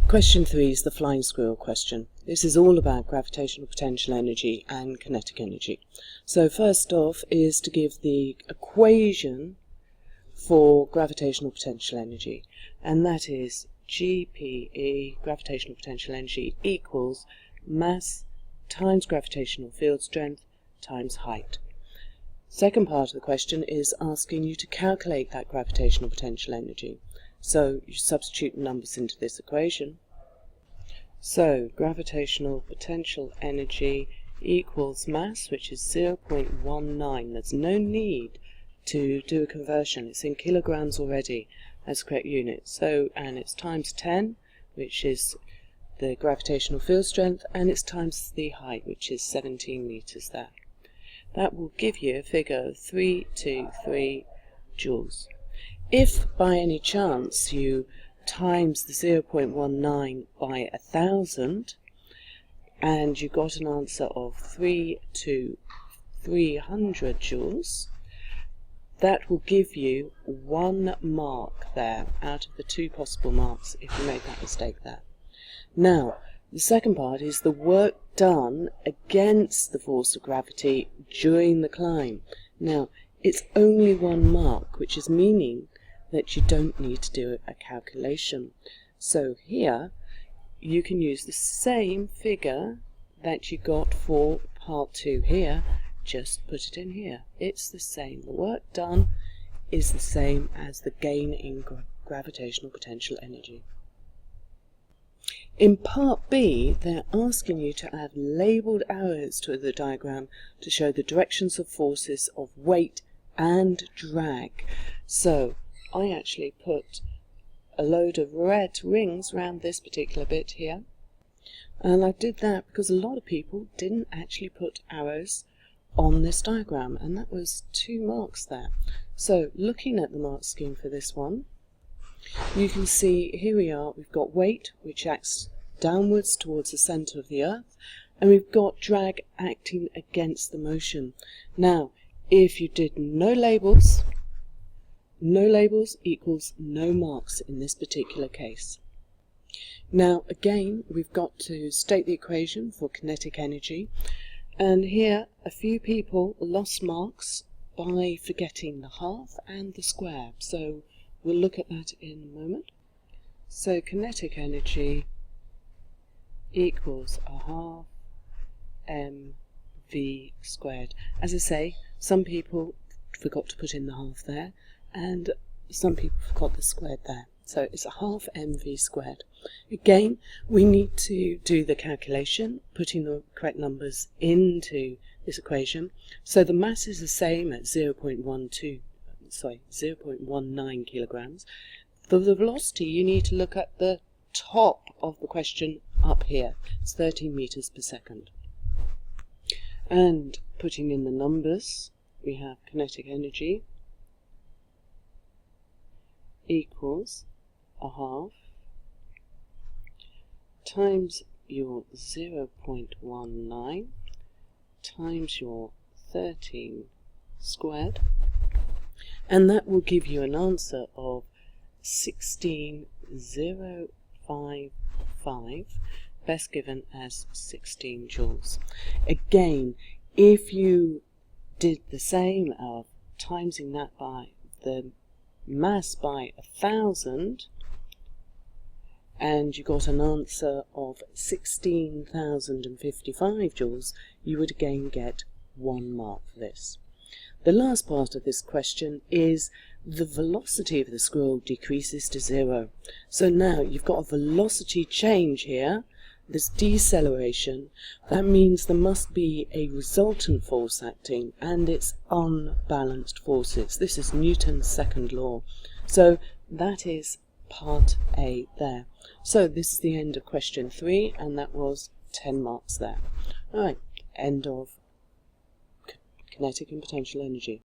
Question 3 is the flying squirrel question. This is all about gravitational potential energy and kinetic energy. So first off is to give the equation for gravitational potential energy, and that is GPE, gravitational potential energy, equals mass times gravitational field strength times height. Second part of the question is asking you to calculate that gravitational potential energy. So you substitute numbers into this equation. So gravitational potential energy equals mass, which is 0.19. There's no need to do a conversion. It's in kilograms already as correct unit. So, and it's times 10, which is the gravitational field strength, and it's times the height, which is 17 meters there. That will give you a figure of 323 joules. If by any chance you times the 0.19 by 1,000 and you got an answer of 300 joules, that will give you 1 mark there out of the 2 possible marks if you make that mistake there. Now, the second part is the work done against the force of gravity during the climb. Now, it's only 1 mark, which is meaning that you don't need to do a calculation. So here, you can use the same figure that you got for part 2 here, just put it in here. It's the same. The work done is the same as the gain in gravitational potential energy. In part B, they're asking you to add labelled arrows to the diagram to show the directions of forces of weight and drag. So I actually put a load of red rings around this particular bit here, and I did that because a lot of people didn't actually put arrows on this diagram, and that was 2 marks there. So looking at the mark scheme for this one, you can see here we are, we've got weight which acts downwards towards the centre of the earth, and we've got drag acting against the motion. Now if you did no labels equals no marks in this particular case. Now again, we've got to state the equation for kinetic energy, and here a few people lost marks by forgetting the half and the square, so we'll look at that in a moment. So kinetic energy equals a half mv squared. As I say, some people forgot to put in the half there, and some people forgot the squared there. So it's a half mv squared. Again, we need to do the calculation, putting the correct numbers into this equation. So the mass is the same at 0.19 kilograms. For the velocity, you need to look at the top of the question up here. It's 13 meters per second. And putting in the numbers, we have kinetic energy equals a half times your 0.19 times your 13 squared, and that will give you an answer of 16,055, best given as 16 joules. Again, if you did the same of timesing that by the mass by 1,000 and you got an answer of 16,055 joules, you would again get 1 mark for this. The last part of this question is the velocity of the squirrel decreases to 0. So now you've got a velocity change here, this deceleration. That means there must be a resultant force acting, and it's unbalanced forces. This is Newton's second law. So that is part A there. So this is the end of question 3, and that was 10 marks there. Alright, end of kinetic and potential energy.